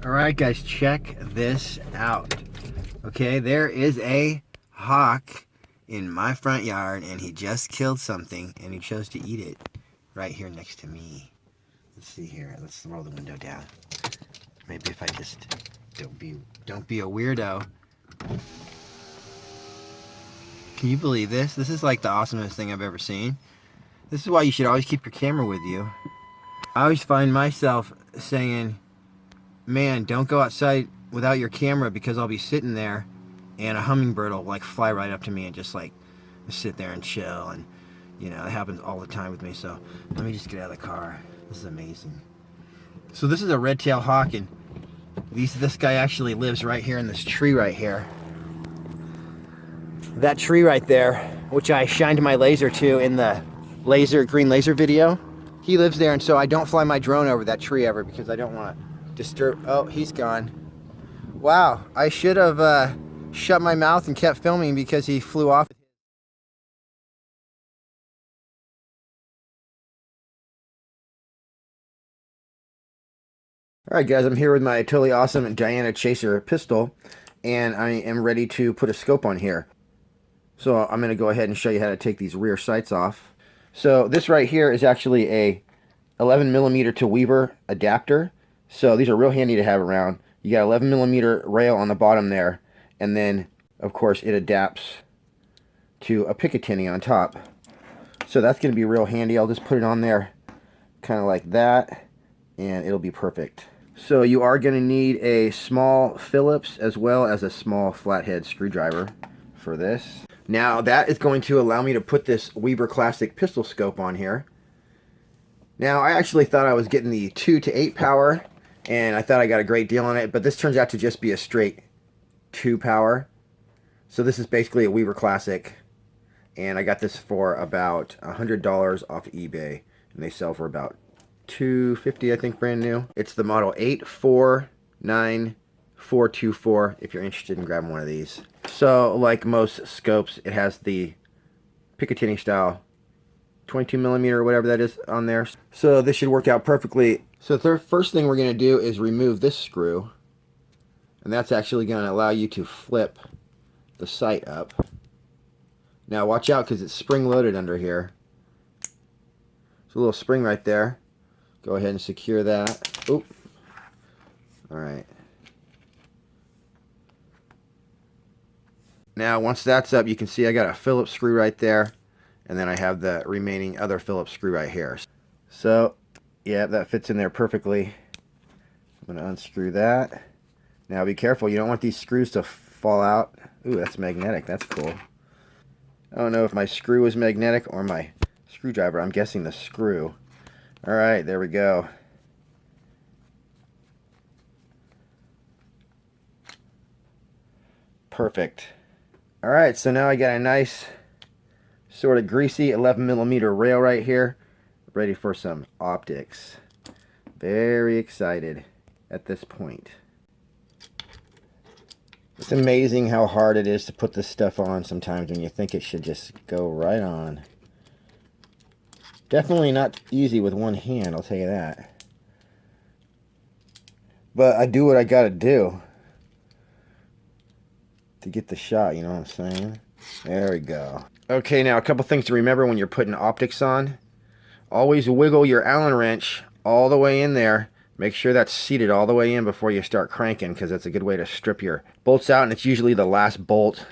Alright guys, check this out. Okay, there is a hawk in my front yard and he just killed something and he chose to eat it right here next to me. Let's see here. Let's roll the window down. Maybe if I just don't be a weirdo. Can you believe this? This is like the awesomest thing I've ever seen. This is why you should always keep your camera with you. I always find myself saying, man, don't go outside without your camera because I'll be sitting there and a hummingbird will like fly right up to me and just like sit there and chill. And you know, it happens all the time with me. So let me just get out of the car. This is amazing. So this is a red-tailed hawk, and this guy actually lives right here in this tree right here. That tree right there, which I shined my laser to in the green laser video, he lives there, and so I don't fly my drone over that tree ever because I don't want to disturb. Oh, he's gone. Wow, I should have shut my mouth and kept filming because he flew off. Alright guys, I'm here with my totally awesome Diana Chaser pistol, and I am ready to put a scope on here. So I'm going to go ahead and show you how to take these rear sights off. So this right here is actually a 11mm to Weaver adapter. So these are real handy to have around. You got 11mm rail on the bottom there, and then of course it adapts to a picatinny on top. So that's going to be real handy. I'll just put it on there kind of like that, and it'll be perfect. So you are going to need a small Phillips as well as a small flathead screwdriver for this. Now that is going to allow me to put this Weaver Classic pistol scope on here. Now I actually thought I was getting the 2 to 8 power, and I thought I got a great deal on it, but this turns out to just be a straight 2 power. So this is basically a Weaver Classic, and I got this for about $100 off eBay, and they sell for about $250, I think, brand new. It's the model 849424 if you're interested in grabbing one of these. So like most scopes, it has the Picatinny style 22mm or whatever that is on there. So this should work out perfectly. So the first thing we're going to do is remove this screw, and that's actually going to allow you to flip the sight up. Now watch out because it's spring loaded under here. There's a little spring right there. Go ahead and secure that. Oop. Alright. Now once that's up, you can see I got a Phillips screw right there, and then I have the remaining other Phillips screw right here. So yeah, that fits in there perfectly. I'm going to unscrew that. Now be careful, you don't want these screws to fall out. Ooh, that's magnetic. That's cool. I don't know if my screw is magnetic or my screwdriver. I'm guessing the screw. Alright, there we go. Perfect. Alright, so now I got a nice sort of greasy 11mm rail right here, ready for some optics. Very excited at this point. It's amazing how hard it is to put this stuff on sometimes when you think it should just go right on. Definitely not easy with one hand, I'll tell you that. But I do what I gotta do to get the shot, you know what I'm saying? There we go. Okay, now a couple things to remember when you're putting optics on. Always wiggle your Allen wrench all the way in there. Make sure that's seated all the way in before you start cranking, because that's a good way to strip your bolts out, and it's usually the last bolt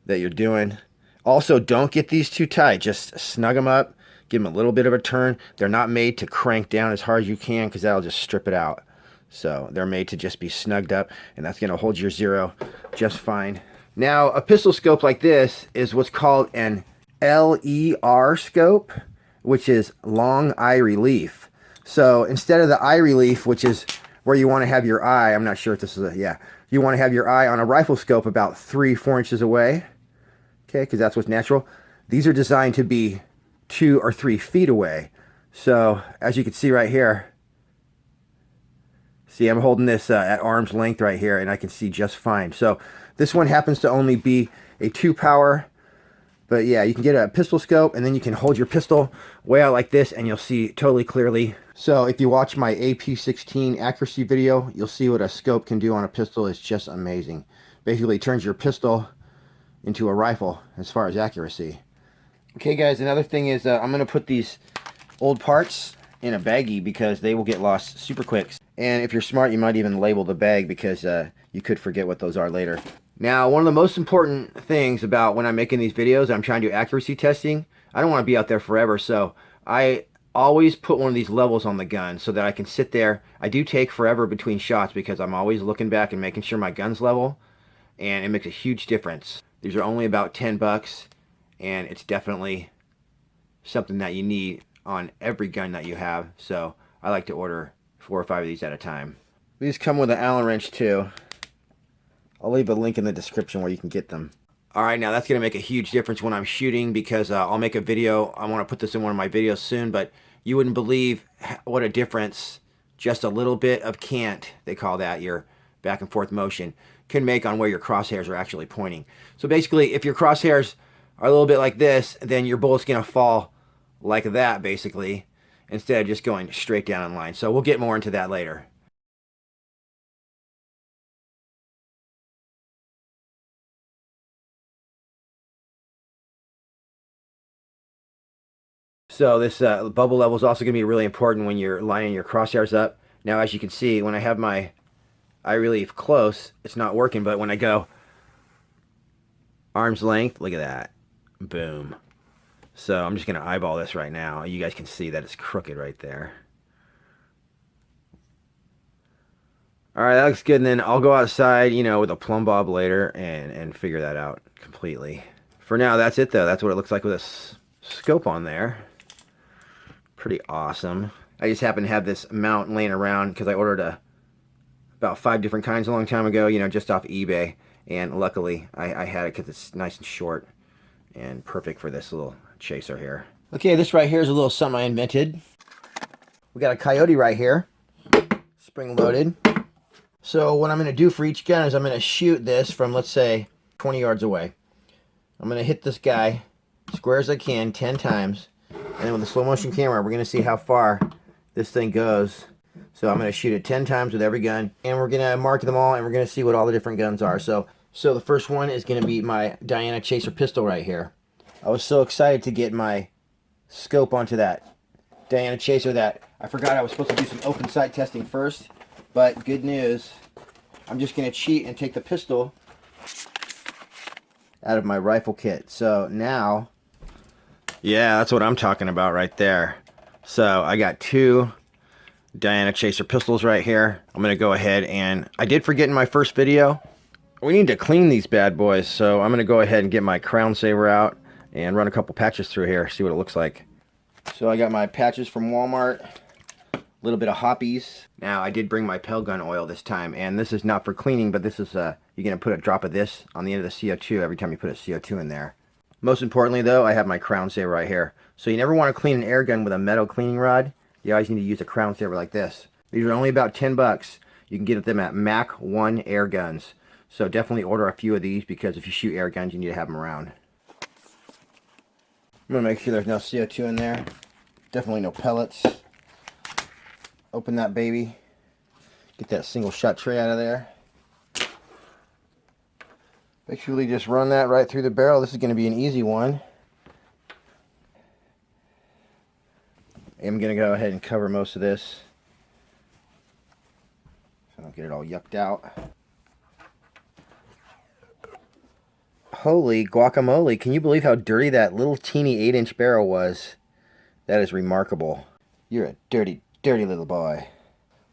that you're doing. Also, don't get these too tight. Just snug them up. Give them a little bit of a turn. They're not made to crank down as hard as you can because that'll just strip it out. So they're made to just be snugged up, and that's going to hold your zero just fine. Now, a pistol scope like this is what's called an LER scope, which is long eye relief. So instead of the eye relief, which is where you want to have your eye, I'm not sure if this is you want to have your eye on a rifle scope about 3-4 inches away. Okay, because that's what's natural. These are designed to be 2 or 3 feet away. So as you can see right here, see, I'm holding this at arm's length right here, and I can see just fine. So this one happens to only be a 2 power But yeah, you can get a pistol scope, and then you can hold your pistol way out like this, and you'll see totally clearly. So if you watch my AP16 accuracy video, you'll see what a scope can do on a pistol. It's just amazing. Basically, it turns your pistol into a rifle as far as accuracy. Okay guys, another thing is I'm going to put these old parts in a baggie because they will get lost super quick. And if you're smart, you might even label the bag because you could forget what those are later. Now, one of the most important things about when I'm making these videos, I'm trying to do accuracy testing. I don't want to be out there forever, so I always put one of these levels on the gun so that I can sit there. I do take forever between shots because I'm always looking back and making sure my gun's level, and it makes a huge difference. These are only about 10 bucks, and it's definitely something that you need on every gun that you have, so I like to order 4 or 5 of these at a time. These come with an Allen wrench too. I'll leave a link in the description where you can get them. Alright, now that's going to make a huge difference when I'm shooting because I'll make a video. I want to put this in one of my videos soon, but you wouldn't believe what a difference just a little bit of cant, they call that, your back and forth motion, can make on where your crosshairs are actually pointing. So basically, if your crosshairs are a little bit like this, then your bullet's going to fall like that, basically, instead of just going straight down in line. So we'll get more into that later. So this bubble level is also going to be really important when you're lining your crosshairs up. Now, as you can see, when I have my eye relief close, it's not working, but when I go arm's length, look at that. Boom. So I'm just going to eyeball this right now. You guys can see that it's crooked right there. Alright, that looks good, and then I'll go outside, you know, with a plumb bob later and figure that out completely. For now, that's it, though. That's what it looks like with a scope on there. Pretty awesome. I just happen to have this mount laying around because I ordered about 5 different kinds a long time ago, you know, just off eBay. And luckily, I had it because it's nice and short and perfect for this little chaser here. Okay, this right here is a little something I invented. We got a coyote right here, spring loaded. So what I'm going to do for each gun is I'm going to shoot this from, let's say, 20 yards away. I'm going to hit this guy square as I can 10 times. And then with the slow motion camera, we're going to see how far this thing goes. So I'm going to shoot it 10 times with every gun. And we're going to mark them all, and we're going to see what all the different guns are. So the first one is going to be my Diana Chaser pistol right here. I was so excited to get my scope onto that Diana Chaser that I forgot I was supposed to do some open sight testing first. But good news, I'm just going to cheat and take the pistol out of my rifle kit. So now, yeah, that's what I'm talking about right there. So I got 2 Diana Chaser pistols right here. I'm going to go ahead and, I did forget in my first video, we need to clean these bad boys. So I'm going to go ahead and get my crown saver out and run a couple patches through here, see what it looks like. So I got my patches from Walmart. Little bit of hoppies. Now I did bring my Pel gun oil this time, and this is not for cleaning, but this is you're gonna put a drop of this on the end of the CO2 every time you put a CO2 in there. Most importantly though, I have my crown saver right here. So you never want to clean an air gun with a metal cleaning rod. You always need to use a crown saver like this. These are only about 10 bucks. You can get them at Mach 1 air guns. So definitely order a few of these because if you shoot air guns, you need to have them around. I'm gonna make sure there's no CO2 in there. Definitely no pellets. Open that baby. Get that single shot tray out of there. Basically just run that right through the barrel. This is going to be an easy one. I'm going to go ahead and cover most of this so I don't get it all yucked out. Holy guacamole, can you believe how dirty that little teeny 8-inch barrel was? That is remarkable. You're a dirty, dirty little boy.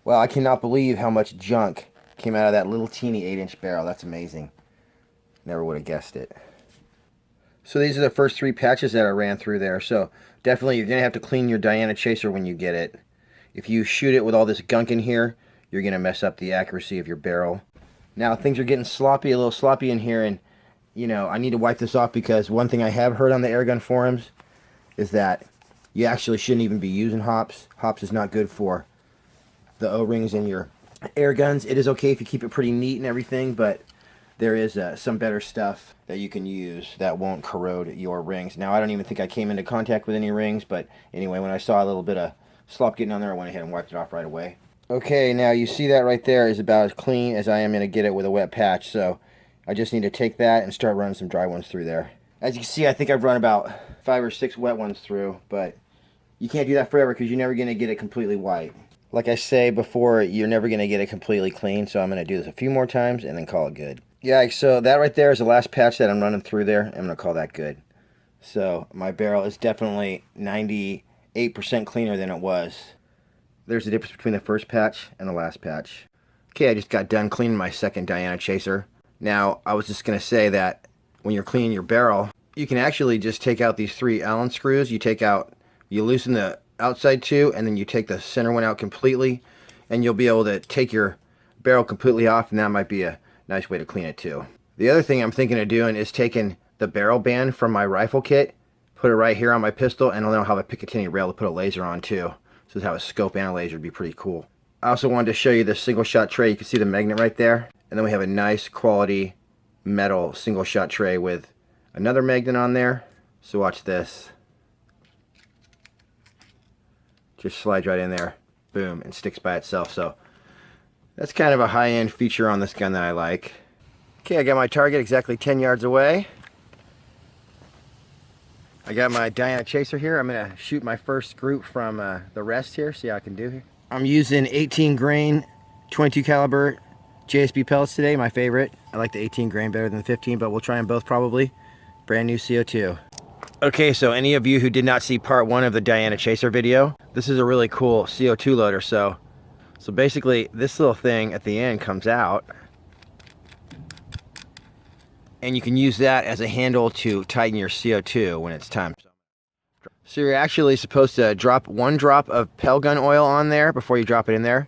Wow, I cannot believe how much junk came out of that little teeny 8-inch barrel. That's amazing. Never would have guessed it. So these are the first 3 patches that I ran through there. So definitely you're going to have to clean your Diana Chaser when you get it. If you shoot it with all this gunk in here, you're going to mess up the accuracy of your barrel. Now things are getting sloppy, a little sloppy in here, and you know, I need to wipe this off because one thing I have heard on the airgun forums is that you actually shouldn't even be using hops. Hops is not good for the O-rings in your air guns. It is okay if you keep it pretty neat and everything, but there is some better stuff that you can use that won't corrode your rings. Now, I don't even think I came into contact with any rings, but anyway, when I saw a little bit of slop getting on there, I went ahead and wiped it off right away. Okay, now you see that right there is about as clean as I am going to get it with a wet patch, so I just need to take that and start running some dry ones through there. As you can see, I think I've run about 5 or 6 wet ones through, but you can't do that forever because you're never going to get it completely white. Like I say before, you're never going to get it completely clean, so I'm going to do this a few more times and then call it good. Yeah, so that right there is the last patch that I'm running through there. I'm going to call that good. So my barrel is definitely 98% cleaner than it was. There's the difference between the first patch and the last patch. Okay, I just got done cleaning my second Diana Chaser. Now, I was just going to say that when you're cleaning your barrel, you can actually just take out these 3 Allen screws. You loosen the outside 2, and then you take the center one out completely, and you'll be able to take your barrel completely off, and that might be a nice way to clean it too. The other thing I'm thinking of doing is taking the barrel band from my rifle kit, put it right here on my pistol, and I'll have a picatinny rail to put a laser on too. So to have a scope and a laser would be pretty cool. I also wanted to show you the single shot tray. You can see the magnet right there. And then we have a nice quality metal single shot tray with another magnet on there. So watch this. Just slides right in there. Boom, and sticks by itself. So that's kind of a high-end feature on this gun that I like. Okay, I got my target exactly 10 yards away. I got my Diana Chaser here. I'm going to shoot my first group from the rest here, see how I can do here. I'm using 18 grain 22 caliber JSB pellets today, my favorite. I like the 18 grain better than the 15, but we'll try them both probably. Brand new CO2. Okay, so any of you who did not see part 1 of the Diana Chaser video, this is a really cool CO2 loader. So basically this little thing at the end comes out, and you can use that as a handle to tighten your CO2 when it's time. So you're actually supposed to drop 1 drop of Pell gun oil on there before you drop it in there.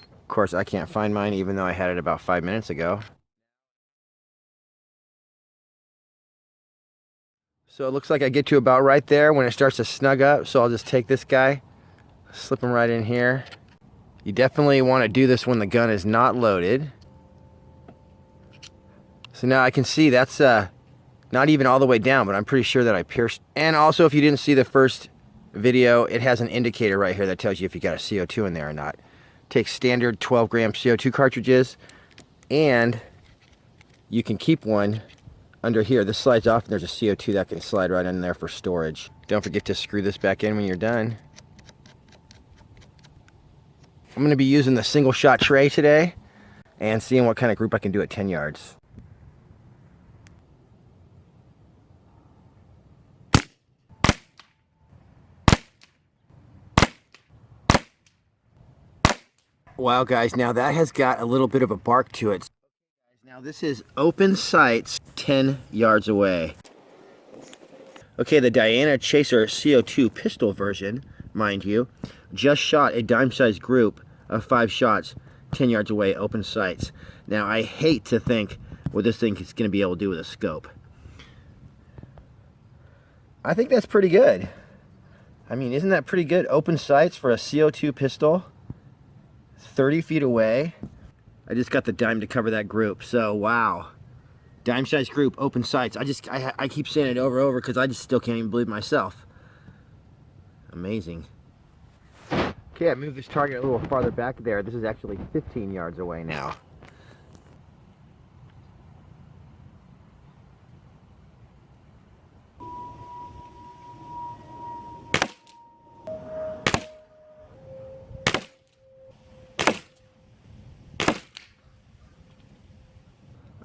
Of course, I can't find mine even though I had it about 5 minutes ago. So it looks like I get to about right there when it starts to snug up. So I'll just take this guy, slip him right in here. You definitely want to do this when the gun is not loaded. So now I can see that's not even all the way down, but I'm pretty sure that I pierced. And also, if you didn't see the first video, it has an indicator right here that tells you if you got a CO2 in there or not. Take standard 12 gram CO2 cartridges, and you can keep one under here. This slides off and there's a CO2 that can slide right in there for storage. Don't forget to screw this back in when you're done. I'm going to be using the single shot tray today and seeing what kind of group I can do at 10 yards. Wow guys, now that has got a little bit of a bark to it. Now this is open sights 10 yards away. Okay, the Diana Chaser CO2 pistol version, mind you, just shot a dime-sized group of 5 shots 10 yards away, open sights. Now I hate to think what this thing is going to be able to do with a scope. I think that's pretty good. I mean, isn't that pretty good? Open sights for a CO2 pistol, 30 feet away. I just got the dime to cover that group, so wow. Dime-sized group, open sights. I keep saying it over and over because I just still can't even believe myself. Amazing. Okay, I moved this target a little farther back there. This is actually 15 yards away now.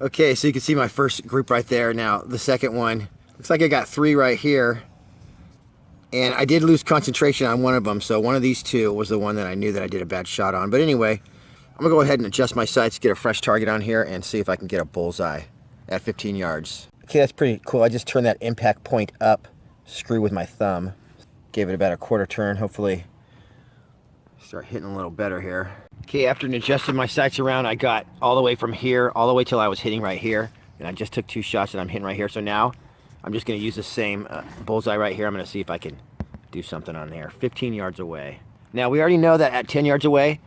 Okay, so you can see my first group right there. Now, the second one, looks like I got 3 right here. And I did lose concentration on one of them, so one of these 2 was the one that I knew that I did a bad shot on. But anyway, I'm gonna go ahead and adjust my sights, get a fresh target on here, and see if I can get a bullseye at 15 yards. Okay, that's pretty cool. I just turned that impact point up, screw with my thumb. Gave it about a quarter turn, hopefully start hitting a little better here. Okay, after adjusting my sights around, I got all the way from here, all the way till I was hitting right here. And I just took 2 shots and I'm hitting right here. So now, I'm just going to use the same bullseye right here. I'm going to see if I can do something on there. 15 yards away. Now, we already know that at 10 yards away,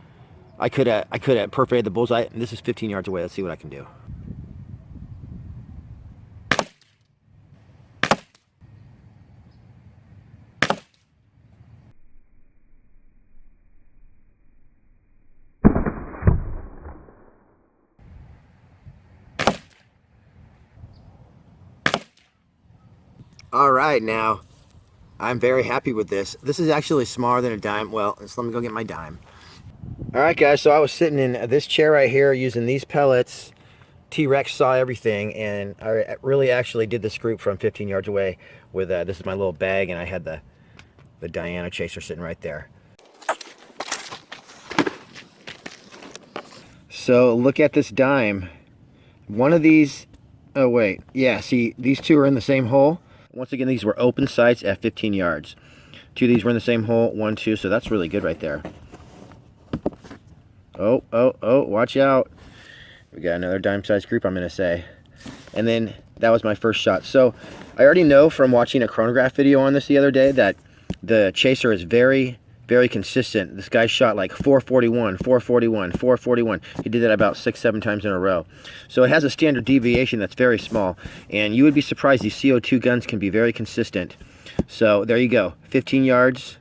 I could have perforated the bullseye. And this is 15 yards away. Let's see what I can do. All right, now I'm very happy with this. This is actually smaller than a dime. Well, just let me go get my dime. All right, guys, so I was sitting in this chair right here using these pellets. T-Rex saw everything, and I really actually did this group from 15 yards away with, this is my little bag, and I had the Diana Chaser sitting right there. So look at this dime. One of these, oh wait, yeah, see, these two are in the same hole. Once again, these were open sights at 15 yards. Two of these were in the same hole, 1, 2, so that's really good right there. Oh, watch out. We got another dime-sized group, I'm going to say. And then that was my first shot. So I already know from watching a chronograph video on this the other day that the Chaser is very, very consistent. This guy shot like 441, 441, 441. He did that about 6-7 times in a row. So it has a standard deviation that's very small. And you would be surprised these CO2 guns can be very consistent. So there you go. 15 yards,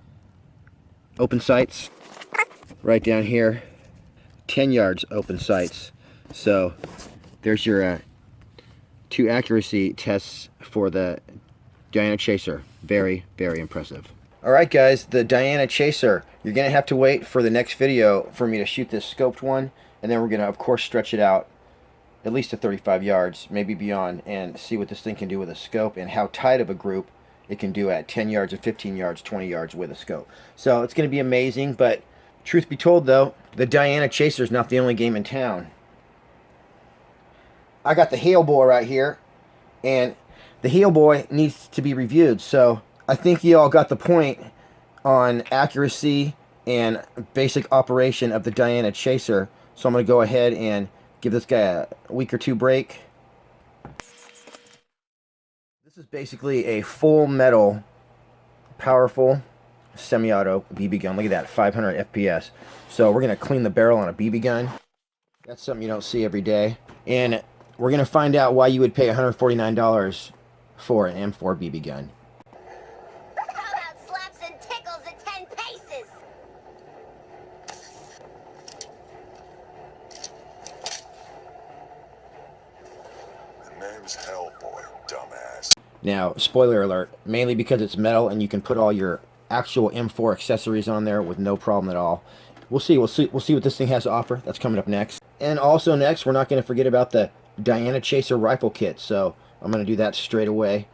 open sights. Right down here, 10 yards, open sights. So there's your 2 accuracy tests for the Diana Chaser. Very, very impressive. Alright guys, the Diana Chaser. You're going to have to wait for the next video for me to shoot this scoped one. And then we're going to, of course, stretch it out at least to 35 yards, maybe beyond, and see what this thing can do with a scope and how tight of a group it can do at 10 yards or 15 yards, 20 yards with a scope. So it's going to be amazing, but truth be told though, the Diana Chaser is not the only game in town. I got the Hail Boy right here, and the Hail Boy needs to be reviewed. So I think you all got the point on accuracy and basic operation of the Diana Chaser. So I'm going to go ahead and give this guy a week or 2 break. This is basically a full metal, powerful, semi-auto BB gun. Look at that, 500 FPS. So we're going to clean the barrel on a BB gun. That's something you don't see every day. And we're going to find out why you would pay $149 for an M4 BB gun. How about slaps and tickles at 10 paces? The name's Hellboy, dumbass. Now, spoiler alert, mainly because it's metal and you can put all your actual M4 accessories on there with no problem at all. We'll see what this thing has to offer. That's coming up next. And also next, we're not going to forget about the Diana Chaser rifle kit. So I'm going to do that straight away.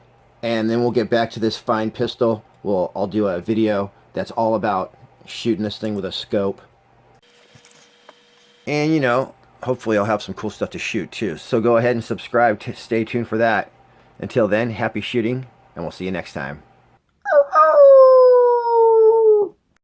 And then we'll get back to this fine pistol. I'll do a video that's all about shooting this thing with a scope. And, you know, hopefully I'll have some cool stuff to shoot too. So go ahead and subscribe. Stay tuned for that. Until then, happy shooting, and we'll see you next time.